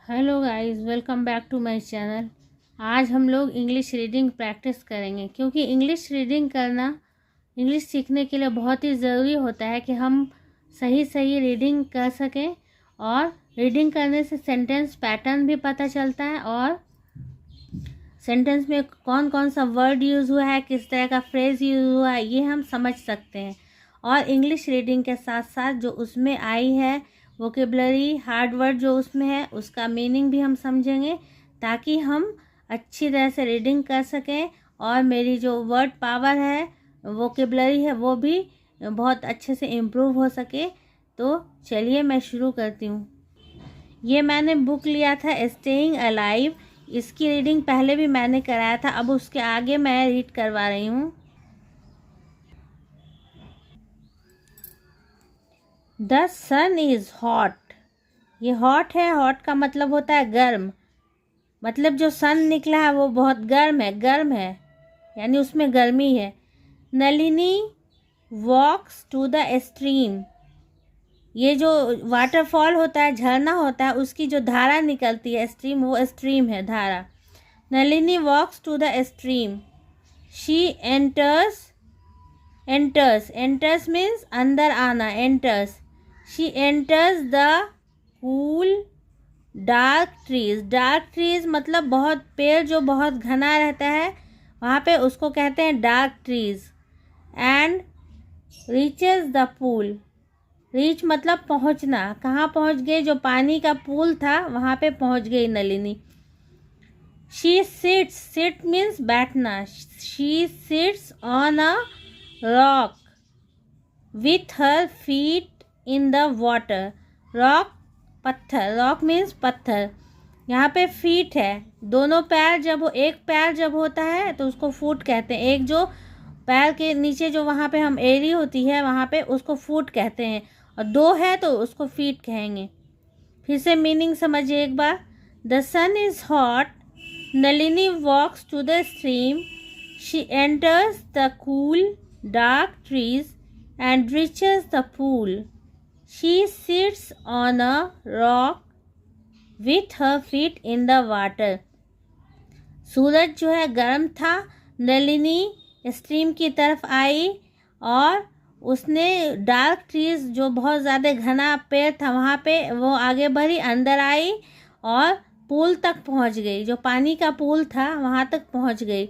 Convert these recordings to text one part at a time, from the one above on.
Hello guys, welcome back to my channel. आज हम लोग इंग्लिश रीडिंग प्रैक्टिस करेंगे क्योंकि इंग्लिश रीडिंग करना इंग्लिश सीखने के लिए बहुत ही ज़रूरी होता है कि हम सही सही रीडिंग कर सकें। और रीडिंग करने से सेंटेंस पैटर्न भी पता चलता है और सेंटेंस में कौन कौन सा वर्ड यूज़ हुआ है, किस तरह का फ्रेज़ यूज़ हुआ है, ये हम समझ सकते हैं। और इंग्लिश रीडिंग के साथ साथ जो उसमें आई है वोकेबलरी, हार्ड वर्ड जो उसमें है उसका मीनिंग भी हम समझेंगे ताकि हम अच्छी तरह से रीडिंग कर सकें और मेरी जो वर्ड पावर है, वोकेबलरी है, वो भी बहुत अच्छे से इम्प्रूव हो सके। तो चलिए मैं शुरू करती हूँ। ये मैंने बुक लिया था स्टेइंग अलाइव। इसकी रीडिंग पहले भी मैंने कराया था, अब उसके आगे मैं रीड करवा रही हूँ। The sun is hot. ये हॉट है, हॉट का मतलब होता है गर्म। मतलब जो सन निकला है वो बहुत गर्म है यानी उसमें गर्मी है। Nalini walks to the stream. ये जो वाटरफॉल होता है, झरना होता है, उसकी जो धारा निकलती है स्ट्रीम, वो स्ट्रीम है, धारा। Nalini walks to the stream. She enters means अंदर आना, enters. She enters the cool dark trees मतलब बहुत पेड़ जो बहुत घना रहता है वहाँ पे, उसको कहते हैं dark trees. And reaches the pool. Reach मतलब पहुँचना, कहाँ पहुँच गई, जो पानी का पूल था वहाँ पे पहुँच गई नलिनी। शी सिट मीन्स बैठना। She sits on a rock with her feet in the water. Rock पत्थर, रॉक मीन्स पत्थर। यहाँ पे फीट है, दोनों पैर एक पैर जब होता है तो उसको फुट कहते हैं। एक जो पैर के नीचे जो वहाँ पे हम एड़ी होती है वहाँ पे उसको फुट कहते हैं, और दो है तो उसको फीट कहेंगे। फिर से मीनिंग समझिए एक बार। The sun is hot, Nalini walks to the stream, she enters the cool dark trees and reaches the pool. She sits on a rock with her feet in the water. सूरज जो है गर्म था, नलिनी स्ट्रीम की तरफ आई और उसने डार्क ट्रीज जो बहुत ज़्यादा घना पेड़ था वहाँ पे वो आगे बढ़ी, अंदर आई और पूल तक पहुँच गई। जो पानी का पूल था वहाँ तक पहुँच गई।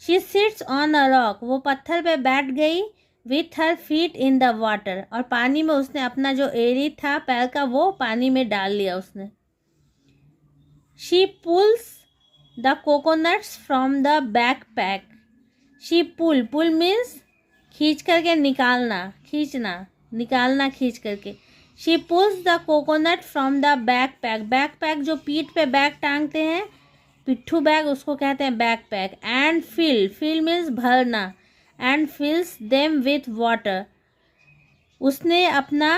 She sits on a rock, वो पत्थर पे बैठ गई। With her feet in the water, और पानी में उसने अपना जो एड़ी था पैर का वो पानी में डाल लिया उसने। She pulls the coconuts from the back pack. She pull means खींच करके निकालना, खींचना, निकालना खींच करके। She pulls the coconut from the back pack जो पीठ पे बैग टांगते हैं, पिट्ठू बैग, उसको कहते हैं backpack. And fill means भरना। And fills them with water. उसने अपना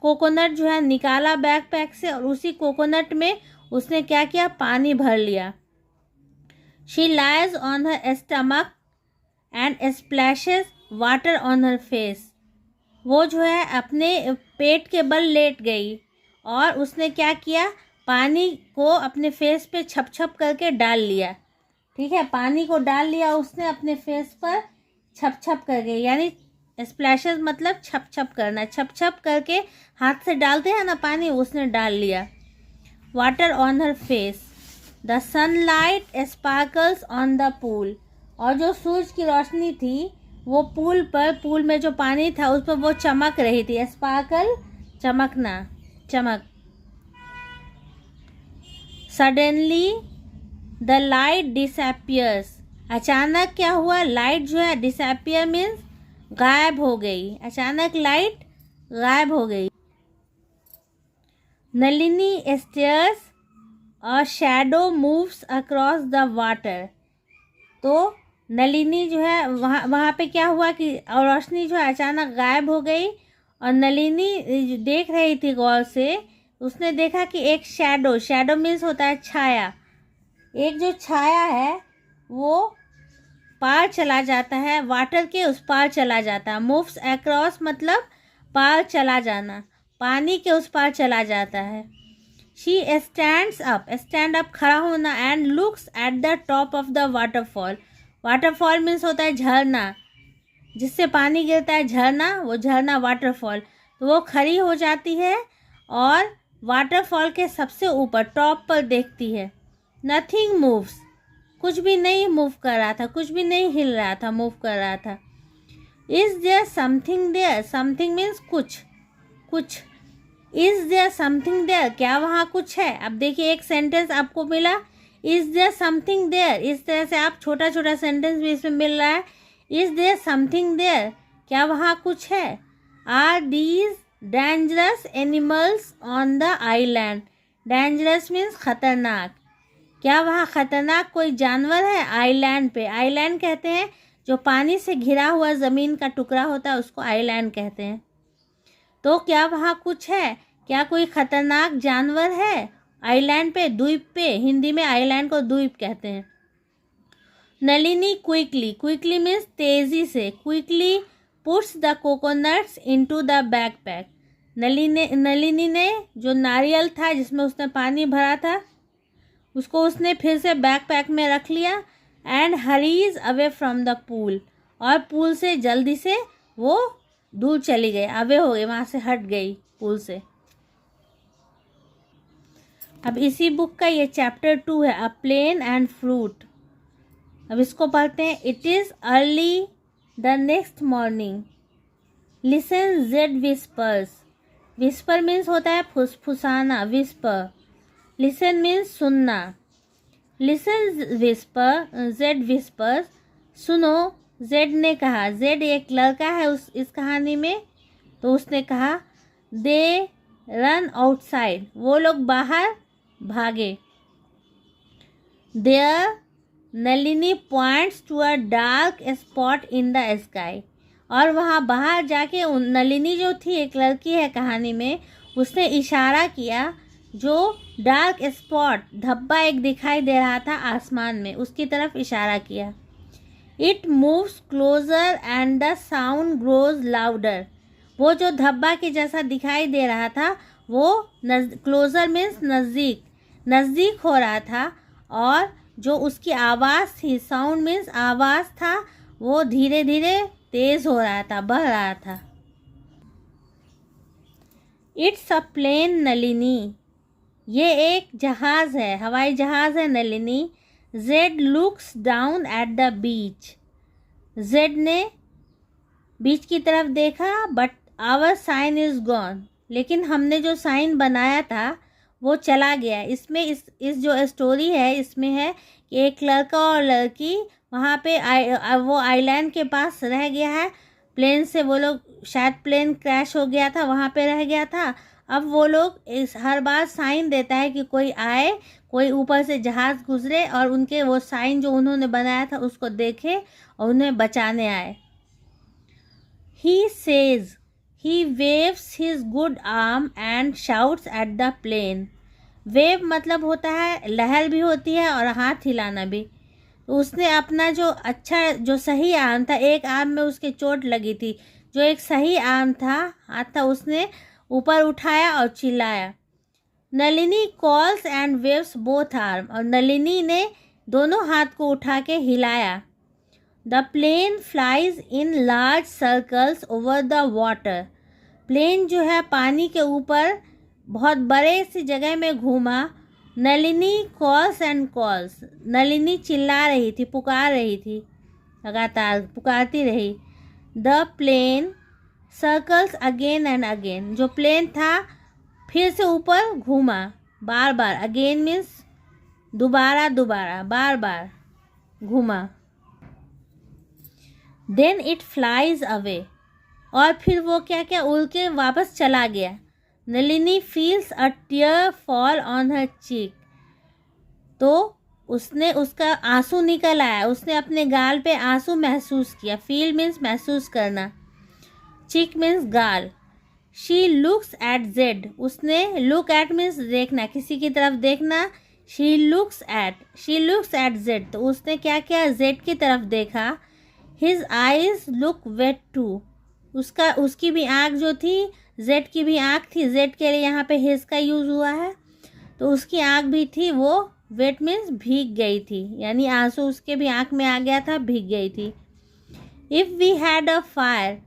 कोकोनट जो है निकाला बैकपैक से और उसी कोकोनट में उसने क्या किया, पानी भर लिया। She lies on her stomach and splashes water on her face. वो जो है अपने पेट के बल लेट गई और उसने क्या किया, पानी को अपने फेस पे छप छप करके डाल लिया। ठीक है, पानी को डाल लिया उसने अपने फेस पर छप छप करके, यानी स्प्लैशेस मतलब छप छप करना, छप छप करके हाथ से डालते हैं ना पानी, उसने डाल लिया। Water on her face. The sunlight sparkles on the pool. और जो सूरज की रोशनी थी वो पूल में जो पानी था उस पर वो चमक रही थी। स्पार्कल चमकना, चमक। Suddenly the light disappears. अचानक क्या हुआ, लाइट जो है डिसअपियर मीन्स गायब हो गई। अचानक लाइट गायब हो गई। Nalini stairs a shadow moves across the water. तो नलिनी जो है वहाँ पे क्या हुआ कि रोशनी जो है अचानक गायब हो गई और नलिनी देख रही थी गौर से, उसने देखा कि एक शैडो मीन्स होता है छाया, एक जो छाया है वो पार चला जाता है, वाटर के उस पार चला जाता है। मूव्स अक्रॉस मतलब पार चला जाना, पानी के उस पार चला जाता है। She stands up, stand up खड़ा होना, and looks at the top of the waterfall. Waterfall means होता है झरना, जिससे पानी गिरता है, झरना, वो झरना वाटरफॉल। तो वो खड़ी हो जाती है और वाटरफॉल के सबसे ऊपर टॉप पर देखती है। नथिंग मूव्स, कुछ भी नहीं मूव कर रहा था, कुछ भी नहीं हिल रहा था, मूव कर रहा था। Is there something there, something means कुछ, कुछ। इज देयर समथिंग देयर, क्या वहाँ कुछ है। अब देखिए एक सेंटेंस आपको मिला, इज देयर समथिंग देयर, इस तरह से आप छोटा छोटा सेंटेंस भी इसमें मिल रहा है। इज देयर समथिंग देयर, क्या वहाँ कुछ है। Are these dangerous animals on the island, dangerous means खतरनाक, क्या वहाँ खतरनाक कोई जानवर है आइलैंड पे। आइलैंड कहते हैं जो पानी से घिरा हुआ ज़मीन का टुकड़ा होता है, उसको आइलैंड कहते हैं। तो क्या वहाँ कुछ है, क्या कोई खतरनाक जानवर है आइलैंड पे, द्वीप पे। हिंदी में आइलैंड को द्वीप कहते हैं। नलिनी क्विकली, क्विकली मीन्स तेज़ी से, quickly puts the coconuts into the backpack. Nalini ने जो नारियल था जिसमें उसने पानी भरा था, उसको उसने फिर से बैकपैक में रख लिया। And hurries away from the pool, और पूल से जल्दी से वो दूर चली गई, अवे हो गई, वहाँ से हट गई पूल से। अब इसी बुक का ये चैप्टर 2 है, अ प्लेन एंड फ्रूट। अब इसको पढ़ते हैं। It is early the next morning, listen Z whispers. Whisper means होता है फुसफुसाना, विस्पर। लिसन मीन्स सुनना। लिसन विस्पर, जेड विस्पर्स, सुनो। जेड ने कहा, जेड एक लड़का है इस कहानी में, तो उसने कहा दे रन आउटसाइड, वो लोग बाहर भागे। There Nalini points to a dark spot in the sky, और वहाँ बाहर जाके नलिनी जो थी, एक लड़की है कहानी में, उसने इशारा किया जो डार्क स्पॉट, धब्बा एक दिखाई दे रहा था आसमान में, उसकी तरफ इशारा किया। It moves closer and the sound grows louder, वो जो धब्बा के जैसा दिखाई दे रहा था वो क्लोजर मीन्स नज़दीक, नज़दीक हो रहा था, और जो उसकी आवाज़ थी, साउंड मीन्स आवाज़ था, वो धीरे धीरे तेज़ हो रहा था, बढ़ रहा था। इट्स अ प्लेन नलिनी, ये एक जहाज़ है, हवाई जहाज़ है Nalini. Jed looks down at the beach, Jed ने बीच की तरफ देखा, but our sign is gone, लेकिन हमने जो साइन बनाया था वो चला गया। इसमें इस जो स्टोरी है इसमें है कि एक लड़का और लड़की वहाँ पे वो आइलैंड के पास रह गया है, प्लेन से वो लोग, शायद प्लेन क्रैश हो गया था, वहाँ पे रह गया था। अब वो लोग हर बार साइन देता है कि कोई आए, कोई ऊपर से जहाज़ गुजरे और उनके वो साइन जो उन्होंने बनाया था उसको देखे और उन्हें बचाने आए। He says, he waves his good arm and shouts at the plane. Wave मतलब होता है लहर भी होती है और हाथ हिलाना भी। तो उसने अपना जो अच्छा, जो सही आर्म था, एक आर्म में उसके चोट लगी थी, जो एक सही आर्म था, हाथ था, उसने ऊपर उठाया और चिल्लाया। Nalini calls and waves both arm, और नलिनी ने दोनों हाथ को उठा के हिलाया। The plane flies in large circles over the water, plane जो है पानी के ऊपर बहुत बड़े सी जगह में घूमा। Nalini calls and calls, Nalini चिल्ला रही थी, पुकार रही थी, लगातार पुकारती रही। The plane circles again and again, जो प्लेन था फिर से ऊपर घूमा बार बार, अगेन मीन्स दोबारा दोबारा, बार बार घूमा। देन इट फ्लाइज अवे, और फिर वो क्या क्या उड़ के वापस चला गया। Nalini feels a tear fall on her cheek, तो उसने, उसका आंसू निकल आया, उसने अपने गाल पे आंसू महसूस किया। फील मीन्स महसूस करना, चीक मीन्स गाल। शी लुक्स एट जेड, उसने, लुक एट मीन्स देखना, किसी की तरफ देखना। शी लुक्स एट जेड, तो उसने क्या किया, जेड की तरफ देखा। His eyes look wet too, उसकी भी आँख जो थी, जेड की भी आँख थी, जेड के लिए यहाँ पे हिज का यूज़ हुआ है। तो उसकी आँख भी थी वो वेट मीन्स भीग गई थी, यानी आंसू उसके भी आँख में आ गया था, भीग गई थी। If we had a fire,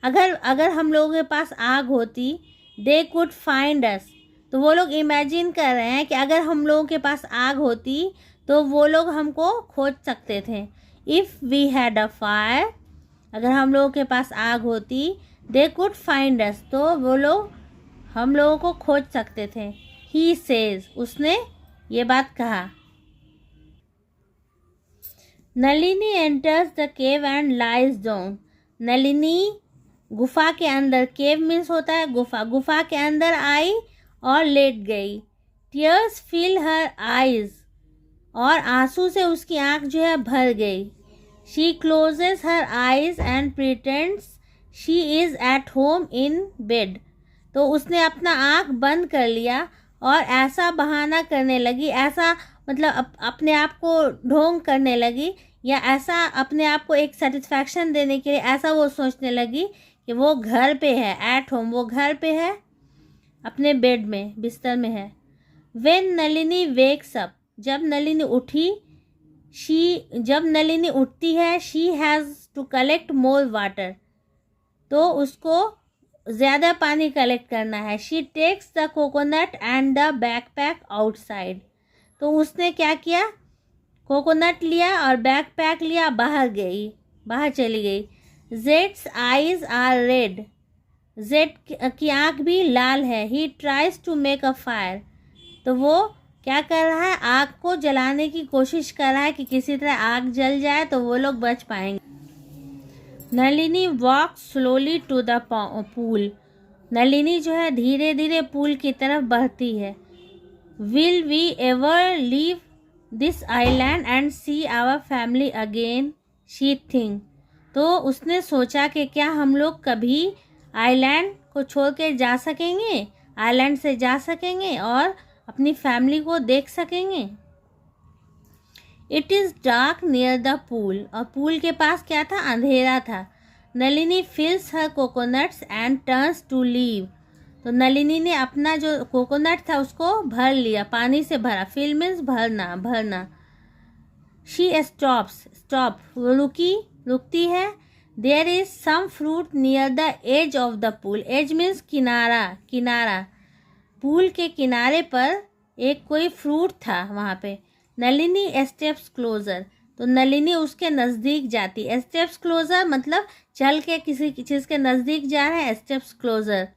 अगर हम लोगों के पास आग होती, दे कुड फाइंड अस, तो वो लोग इमेजिन कर रहे हैं कि अगर हम लोगों के पास आग होती तो वो लोग हमको खोज सकते थे। If we had a fire, अगर हम लोगों के पास आग होती, दे कुड फाइंड अस, तो वो लोग हम लोगों को खोज सकते थे। ही सेज, उसने ये बात कहा। Nalini enters the cave and lies down, Nalini गुफा के अंदर, केव मीन्स होता है गुफा, गुफा के अंदर आई और लेट गई। टीयर्स फिल हर आइज, और आंसू से उसकी आंख जो है भर गई। She closes her eyes and pretends she is at home in bed, तो उसने अपना आंख बंद कर लिया और ऐसा बहाना करने लगी, ऐसा मतलब अपने आप को ढोंग करने लगी, या ऐसा अपने आप को एक सेटिस्फैक्शन देने के लिए ऐसा वो सोचने लगी कि वो घर पे है, एट होम, वो घर पे है, अपने बेड में, बिस्तर में है। व्हेन नलिनी वेक्स अप, जब नलिनी उठी, जब नलिनी उठती है, she has to collect more water, तो उसको ज़्यादा पानी कलेक्ट करना है। She takes the coconut and the backpack outside, तो उसने क्या किया, कोकोनट लिया और बैकपैक लिया, बाहर चली गई। Jade's eyes are red, Jade की आँख भी लाल है। He tries to make a fire, तो वो क्या कर रहा है, आग को जलाने की कोशिश कर रहा है कि किसी तरह आग जल जाए तो वो लोग बच पाएंगे। Nalini walk slowly to the pool, Nalini जो है धीरे धीरे पूल की तरफ बढ़ती है। Will we ever leave this island and see our family again, she think, तो उसने सोचा कि क्या हम लोग कभी आइलैंड को छोड़ के जा सकेंगे, आइलैंड से जा सकेंगे और अपनी फैमिली को देख सकेंगे। It is dark near the pool, और पूल के पास क्या था, अंधेरा था। Nalini fills her coconuts and turns to leave, तो नलिनी ने अपना जो कोकोनट था उसको भर लिया, पानी से भरा, फिल मीन्स भरना। शी स्टॉप, वो रुकती है। There is some fruit near the edge of the pool, edge means किनारा, पूल के किनारे पर एक कोई फ्रूट था वहाँ पे। नलिनी स्टेप्स क्लोजर, तो नलिनी उसके नज़दीक जाती, स्टेप्स क्लोजर मतलब चल के किसी चीज़ के नज़दीक जा रहे हैं, steps closer.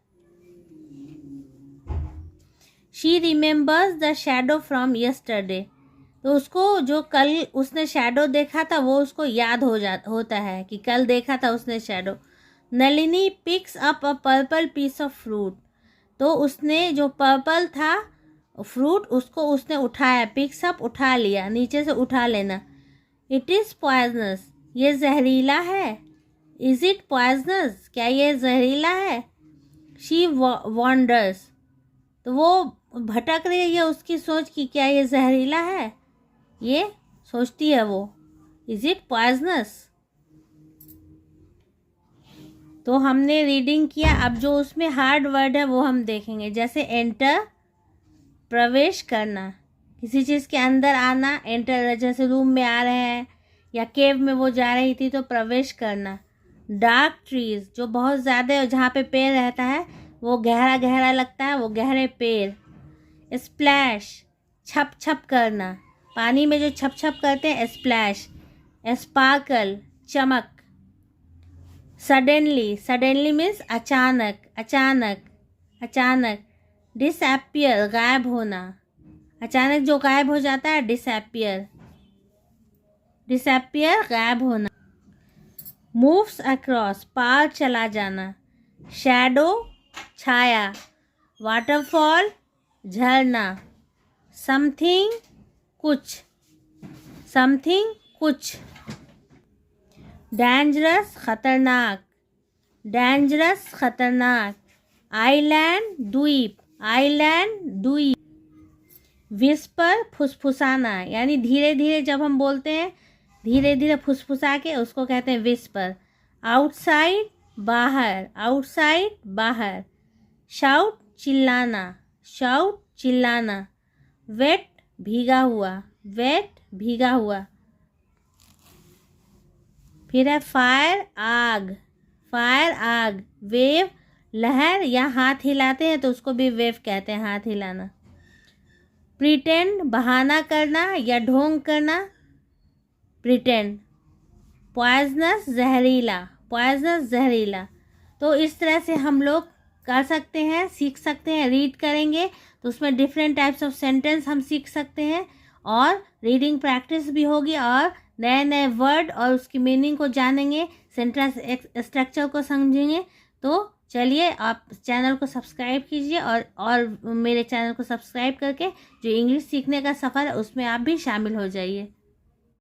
She remembers the shadow from yesterday, तो उसको जो कल उसने शैडो देखा था वो उसको याद होता है कि कल देखा था उसने shadow. Nalini picks up a purple piece of fruit, तो उसने जो पर्पल था फ्रूट उसको उसने उठाया, पिक्स अप उठा लिया, नीचे से उठा लेना। इट इज़ पॉइजनस, ये जहरीला है। इज़ इट पॉइजनस, क्या ये जहरीला है। शी वॉन्डर्स, तो वो भटक रही है उसकी सोच कि क्या ये जहरीला है, ये सोचती है वो। इज़ इट पॉइजनस, तो हमने रीडिंग किया। अब जो उसमें हार्ड वर्ड है वो हम देखेंगे, जैसे एंटर, प्रवेश करना, किसी चीज़ के अंदर आना, एंटर, जैसे रूम में आ रहे हैं या केव में वो जा रही थी तो प्रवेश करना। डार्क ट्रीज, जो बहुत ज़्यादा जहाँ पे पेड़ रहता है वो गहरा गहरा लगता है, वो गहरे पेड़। स्प्लैश, छप छप करना, पानी में जो छप छप करते हैं, स्प्लैश। स्पार्कल, चमक। सडनली मीन्स अचानक। डिसअपियर, गायब होना, अचानक जो गायब हो जाता है, डिसअपियर, गायब होना। मूव्स अक्रॉस, पार चला जाना। शैडो, छाया। वाटरफॉल, झरना। समथिंग, कुछ। डेंजरस, खतरनाक। आइलैंड, द्वीप। विस्पर, फुसफुसाना, यानी धीरे धीरे जब हम बोलते हैं, धीरे धीरे फुसफुसा के, उसको कहते हैं विस्पर। आउटसाइड, बाहर। शाउट, चिल्लाना। वेट भीगा हुआ, वेट भीगा हुआ। फिर है फायर आग, फायर आग। वेव लहर या हाथ हिलाते हैं तो उसको भी वेव कहते हैं, हाथ हिलाना। प्रिटेंड बहाना करना या ढोंग करना, प्रिटेंड। पॉइजनस जहरीला, पॉइजनस जहरीला। तो इस तरह से हम लोग कर सकते हैं, सीख सकते हैं। रीड करेंगे तो उसमें डिफरेंट टाइप्स ऑफ सेंटेंस हम सीख सकते हैं और रीडिंग प्रैक्टिस भी होगी और नए नए वर्ड और उसकी मीनिंग को जानेंगे, सेंटेंस स्ट्रक्चर को समझेंगे। तो चलिए आप चैनल को सब्सक्राइब कीजिए और मेरे चैनल को सब्सक्राइब करके जो इंग्लिश सीखने का सफ़र है उसमें आप भी शामिल हो जाइए।